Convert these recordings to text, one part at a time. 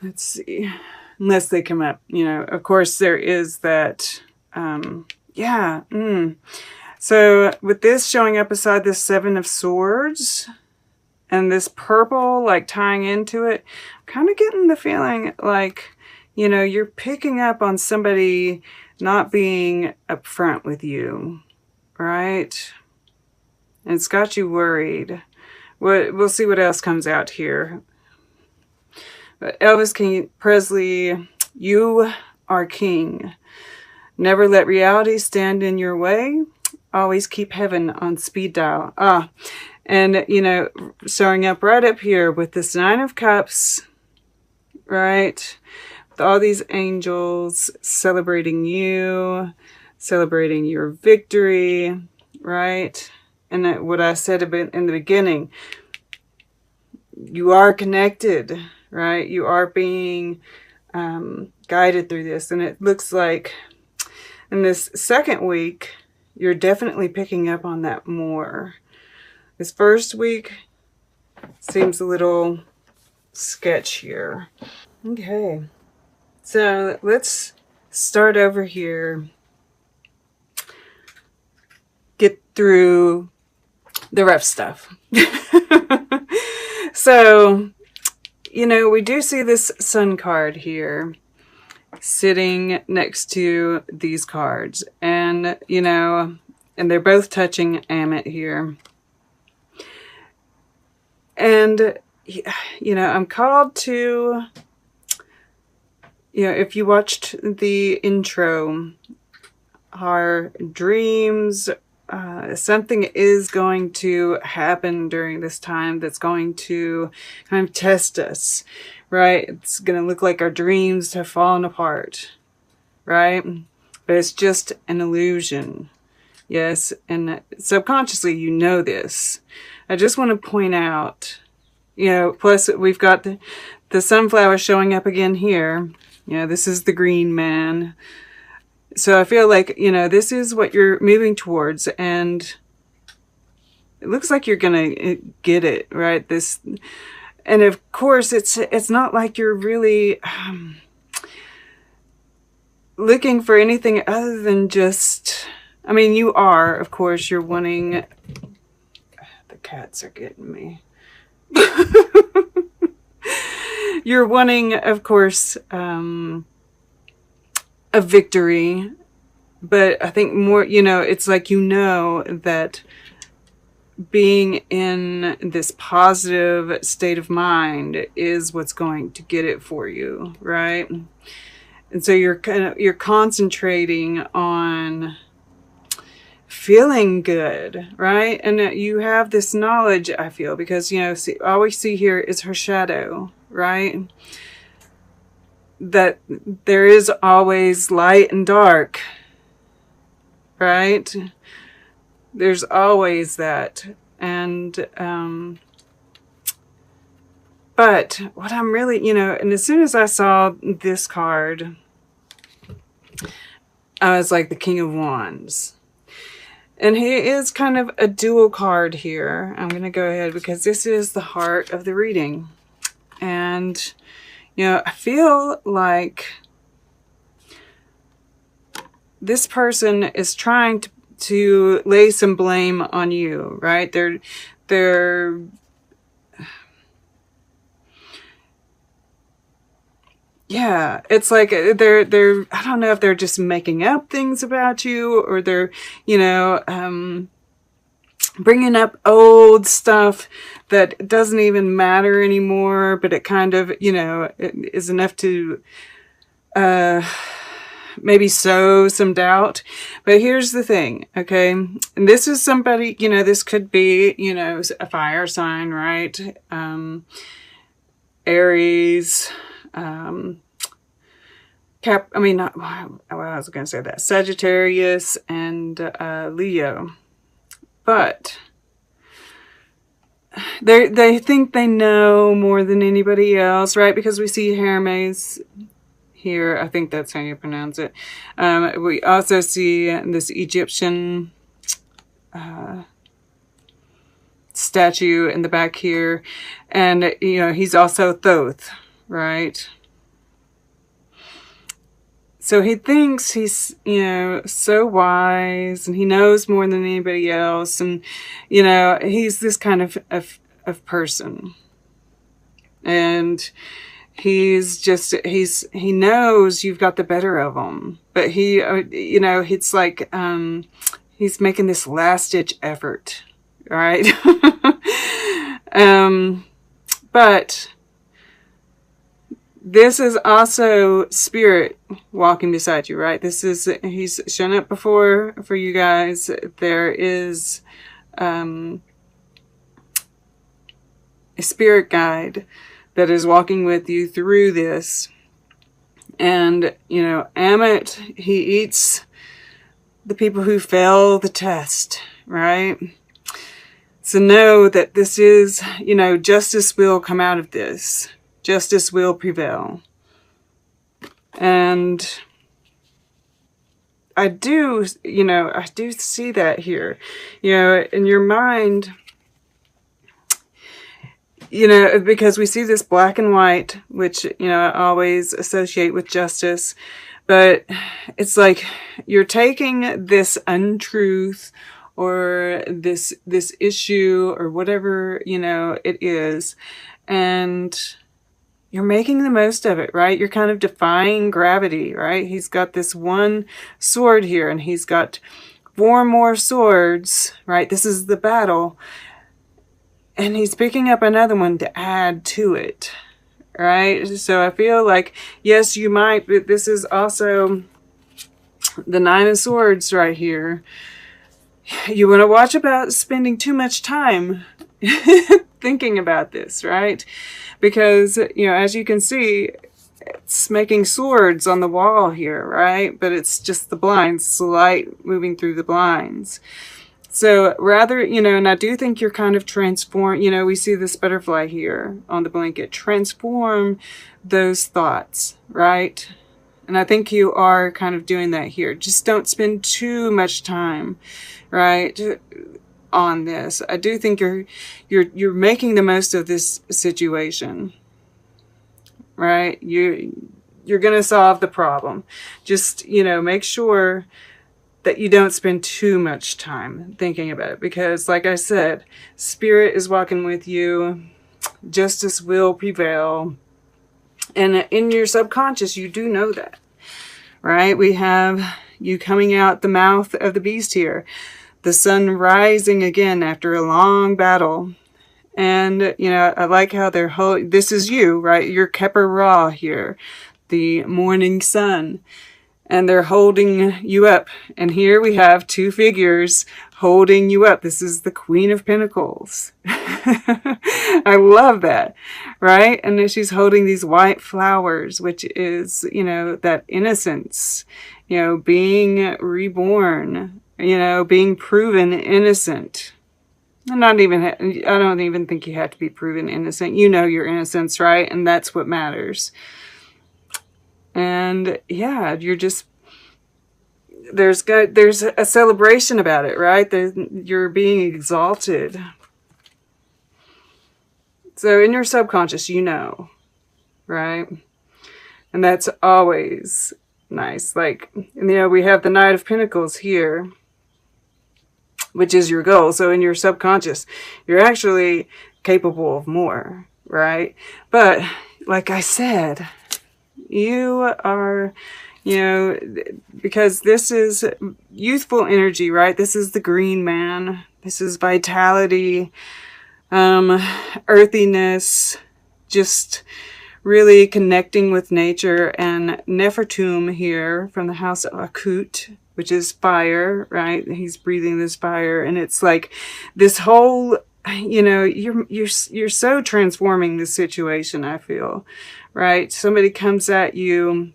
Let's see. Unless they come up, you know, of course there is that, yeah. So with this showing up beside the Seven of Swords and this purple like tying into it, I'm kind of getting the feeling like, you know, you're picking up on somebody not being upfront with you, right? And it's got you worried. We'll see what else comes out here. But Elvis King Presley, you are king. Never let reality stand in your way. Always keep heaven on speed dial. And, you know, showing up right up here with this Nine of Cups, right? With all these angels celebrating you, celebrating your victory, right? And what I said in the beginning, you are connected, right? You are being guided through this. And it looks like in this second week, you're definitely picking up on that more. This first week seems a little sketchier. Okay, so let's start over here. Get through the rough stuff. So, you know, we do see this Sun card here sitting next to these cards. And, you know, and they're both touching Amit here. And, you know, I'm called to, you know, if you watched the intro, our dreams, something is going to happen during this time that's going to kind of test us, right? It's going to look like our dreams have fallen apart, right? But it's just an illusion. Yes, and subconsciously you know this. I just want to point out, you know, plus we've got the sunflower showing up again here. You know, this is the green man. So I feel like, you know, this is what you're moving towards, and it looks like you're going to get it, right? This, and of course, it's not like you're really looking for anything other than just, I mean, you are, of course, you're wanting, the cats are getting me. You're wanting, of course, a victory, but I think more, you know, it's like, you know, that being in this positive state of mind is what's going to get it for you, right? And so you're concentrating on feeling good, right? And you have this knowledge, I feel, because, you know, all we see here is her shadow, right? That there is always light and dark, right? There's always that. And, but what I'm really, you know, and as soon as I saw this card, I was like the King of Wands. And he is kind of a dual card here. I'm going to go ahead because this is the heart of the reading. And, you know, I feel like this person is trying to lay some blame on you, right? They're yeah, it's like they're I don't know if they're just making up things about you, or they're, you know, bringing up old stuff that doesn't even matter anymore, but it kind of, you know, it is enough to maybe sow some doubt. But here's the thing, okay? And this is somebody, you know, this could be, you know, a fire sign, right? Aries, I mean, not, well, I was going to say that, Sagittarius and Leo. But they think they know more than anybody else, right? Because we see Hermes here. I think that's how you pronounce it. We also see this Egyptian statue in the back here. And, you know, he's also Thoth, right? So he thinks he's, you know, so wise and he knows more than anybody else. And, you know, he's this kind of person. And he knows you've got the better of him. But he, you know, it's like, he's making this last ditch effort. Right? But this is also spirit walking beside you, right? This is, he's shown up before for you guys. There is a spirit guide that is walking with you through this. And, you know, Amit, he eats the people who fail the test, right? So know that this is, you know, justice will come out of this. Justice will prevail. And I do, you know, I do see that here. You know, in your mind, you know, because we see this black and white, which, you know, I always associate with justice. But it's like you're taking this untruth or this issue or whatever, you know, it is, and you're making the most of it, right? You're kind of defying gravity, right? He's got this one sword here and he's got 4 more swords, right? This is the battle. And he's picking up another one to add to it, right? So I feel like, yes, you might, but this is also the 9 of Swords right here. You want to watch about spending too much time thinking about this, right? Because, you know, as you can see, it's making swords on the wall here, right? But it's just the blinds, it's the light moving through the blinds. So rather, you know, and I do think you're kind of transform, you know, we see this butterfly here on the blanket, transform those thoughts, right? And I think you are kind of doing that here. Just don't spend too much time, right, on this. I do think you're making the most of this situation, right? You're going to solve the problem. Just, you know, make sure that you don't spend too much time thinking about it, because like I said, spirit is walking with you. Justice will prevail. And in your subconscious, you do know that, right? We have you coming out the mouth of the beast here. The sun rising again after a long battle. And, you know, I like how they're this is you, right? You're Kepper Ra here, the morning sun. And they're holding you up. And here we have 2 figures holding you up. This is the Queen of Pentacles. I love that, right? And then she's holding these white flowers, which is, you know, that innocence, you know, being reborn, you know, being proven innocent. I don't even think you have to be proven innocent. You know your innocence, right? And that's what matters. And yeah, you're just, there's a celebration about it, right? You're being exalted. So in your subconscious, you know, right? And that's always nice. Like, you know, we have the Knight of Pentacles here, which is your goal. So in your subconscious, you're actually capable of more, right? But like I said, you are, you know, because this is youthful energy, right? This is the green man. This is vitality, earthiness, just really connecting with nature. And Nefertum here from the house of Akut, which is fire, right? He's breathing this fire. And it's like this whole, you know, you're so transforming the situation, I feel, right? Somebody comes at you,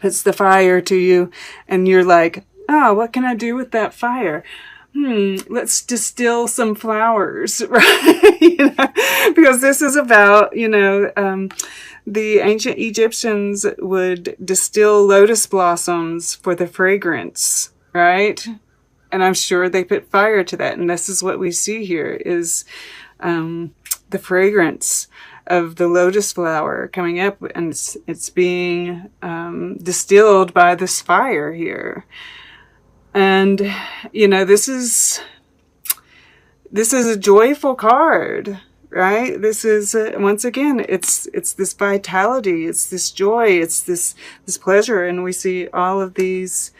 puts the fire to you, and you're like, oh, what can I do with that fire? Let's distill some flowers, right? You know, because this is about, you know, the ancient Egyptians would distill lotus blossoms for the fragrance, right? And I'm sure they put fire to that. And this is what we see here is the fragrance of the lotus flower coming up, and it's being distilled by this fire here. And, you know, this is a joyful card, right? This is, once again, it's this vitality, it's this joy, it's this pleasure. And we see all of these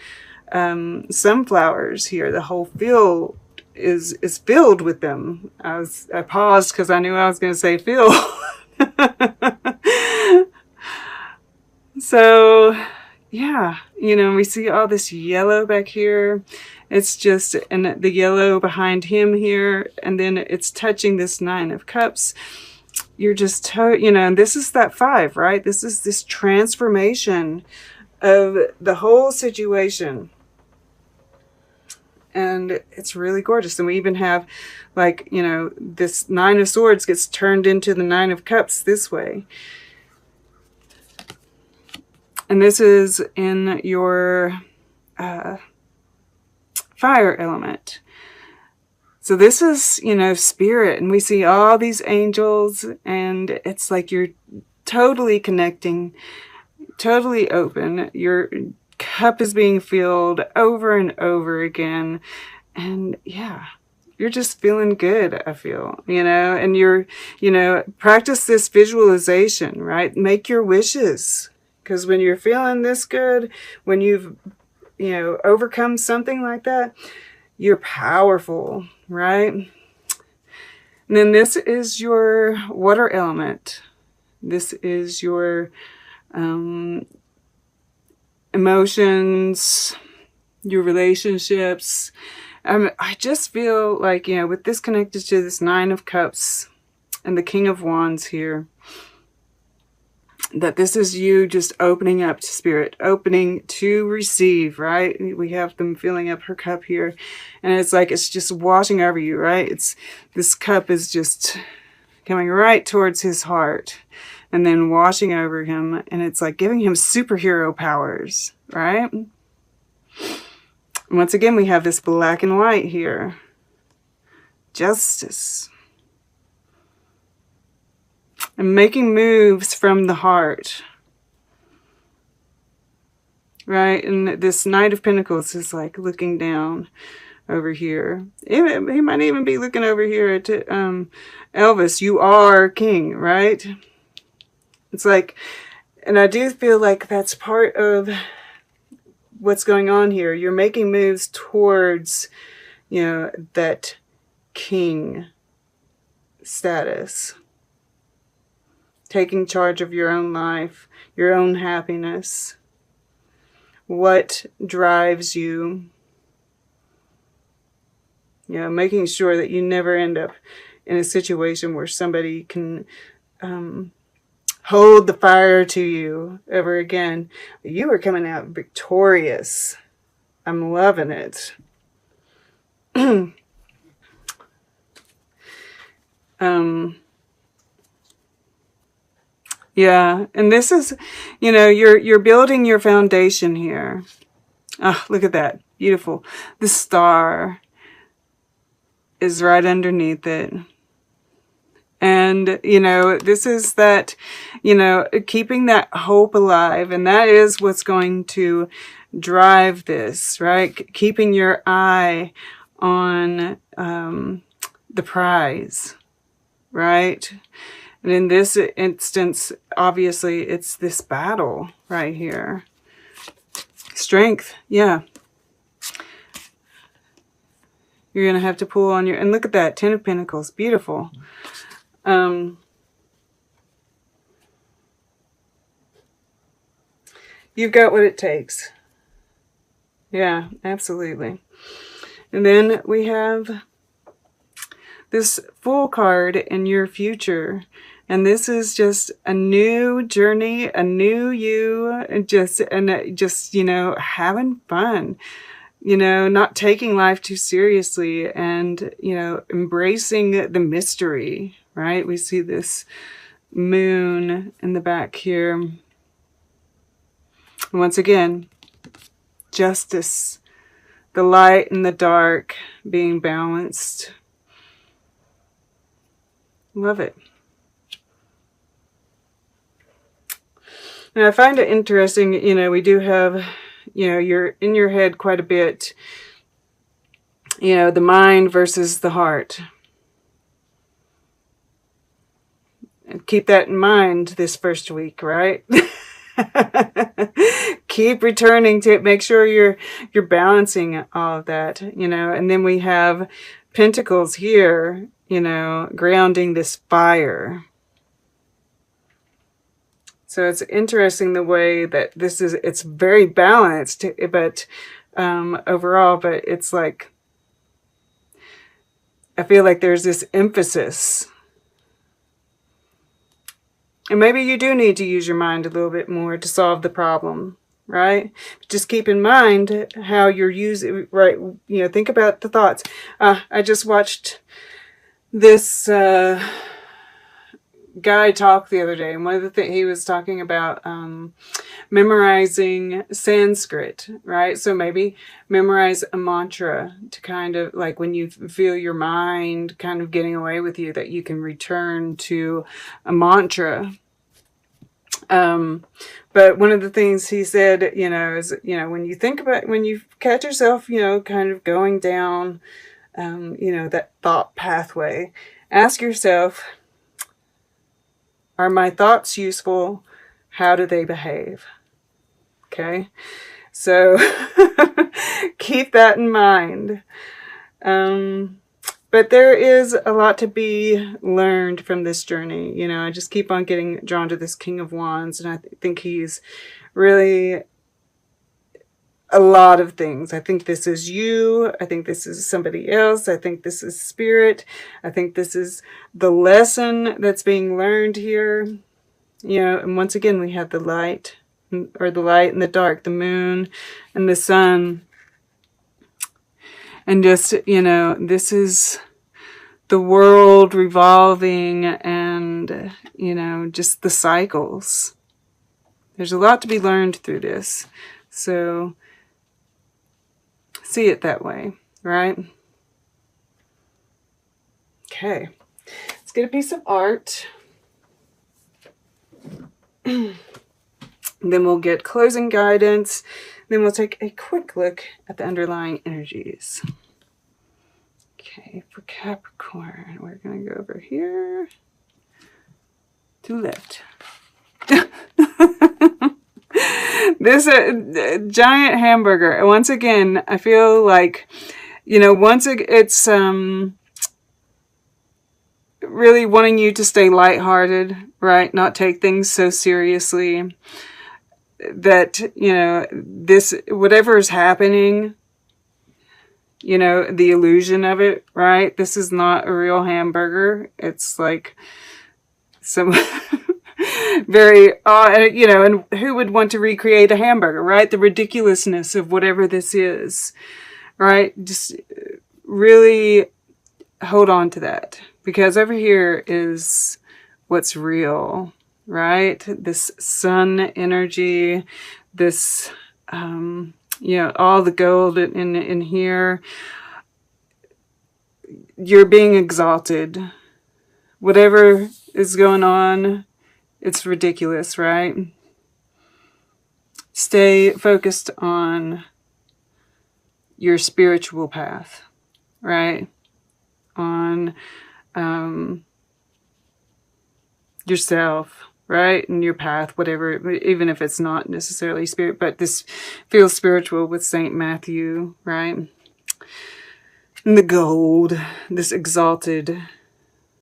sunflowers here. The whole field is filled with them. I paused because I knew I was going to say fill. So, yeah, you know, we see all this yellow back here. It's just, and the yellow behind him here, and then it's touching this 9 of Cups. You're just, you know, and this is that 5, right? This is this transformation of the whole situation. And it's really gorgeous. And we even have, like, you know, this 9 of Swords gets turned into the 9 of Cups this way. And this is in your fire element. So this is, you know, spirit. And we see all these angels. And it's like you're totally connecting, totally open. Your cup is being filled over and over again. And yeah, you're just feeling good, I feel, you know, and you're, you know, practice this visualization, right? Make your wishes. Because when you're feeling this good, when you've, you know, overcome something like that, you're powerful, right? And then this is your water element. This is your emotions, your relationships. I just feel like, you know, with this connected to this 9 of Cups and the King of Wands here, that this is you just opening up to spirit, opening to receive, right? We have them filling up her cup here. And it's like, it's just washing over you, right? This cup is just coming right towards his heart and then washing over him. And it's like giving him superhero powers, right? And once again, we have this black and white here. Justice. And making moves from the heart. Right? And this Knight of Pentacles is like looking down over here. He might even be looking over here at Elvis. You are king, right? It's like, and I do feel like that's part of what's going on here. You're making moves towards, you know, that king status. Taking charge of your own life, your own happiness. What drives you? You know, making sure that you never end up in a situation where somebody can hold the fire to you ever again. You are coming out victorious. I'm loving it. Yeah, and this is, you know, you're building your foundation here. Oh, look at that. Beautiful. The star is right underneath it. And, you know, this is that, you know, keeping that hope alive. And that is what's going to drive this, right? Keeping your eye on the prize, right? And in this instance, obviously, it's this battle right here. Strength, yeah. You're going to have to pull on your... And look at that, 10 of Pentacles. Beautiful. You've got what it takes. Yeah, absolutely. And then we have this Fool card in your future. And this is just a new journey, a new you, and just, you know, having fun, you know, not taking life too seriously and, you know, embracing the mystery, right? We see this moon in the back here. Once again, justice, the light and the dark being balanced. Love it. And I find it interesting, you know, we do have, you know, you're in your head quite a bit, you know, the mind versus the heart. And keep that in mind this first week, right? Keep returning to it. Make sure you're balancing all of that, you know. And then we have Pentacles here, you know, grounding this fire. So it's interesting the way that this is, it's very balanced, but overall, but it's like, I feel like there's this emphasis. And maybe you do need to use your mind a little bit more to solve the problem, right? Just keep in mind how you're using, right? You know, think about the thoughts. I just watched this guy talk the other day, and one of the things he was talking about memorizing Sanskrit, right? So maybe memorize a mantra to kind of like when you feel your mind kind of getting away with you, that you can return to a mantra. But one of the things he said, you know, is, you know, when you think about, when you catch yourself, you know, kind of going down, you know, that thought pathway, ask yourself, are my thoughts useful? How do they behave? Okay. So keep that in mind. But there is a lot to be learned from this journey. You know, I just keep on getting drawn to this King of Wands, and I think he's really a lot of things. I think this is you. I think this is somebody else. I think this is spirit. I think this is the lesson that's being learned here. You know, and once again, we have the light, or the light and the dark, the moon and the sun. And just, you know, this is the world revolving, and, you know, just the cycles. There's a lot to be learned through this. So see it that way, right? Okay, let's get a piece of art. Then we'll get closing guidance. Then we'll take a quick look at the underlying energies. Okay, for Capricorn, we're going to go over here to left. This giant hamburger. Once again, I feel like, you know, once it's really wanting you to stay lighthearted, right? Not take things so seriously. That, you know, this, whatever is happening, you know, the illusion of it, right? This is not a real hamburger. It's like some very, you know, and who would want to recreate a hamburger, right? The ridiculousness of whatever this is, right? Just really hold on to that, because over here is what's real, right? This sun energy, this, you know, all the gold in here. You're being exalted. Whatever is going on, it's ridiculous, right? Stay focused on your spiritual path, right? On yourself, right? And your path, whatever, even if it's not necessarily spirit, but this feels spiritual with Saint Matthew, right? And the gold, this exalted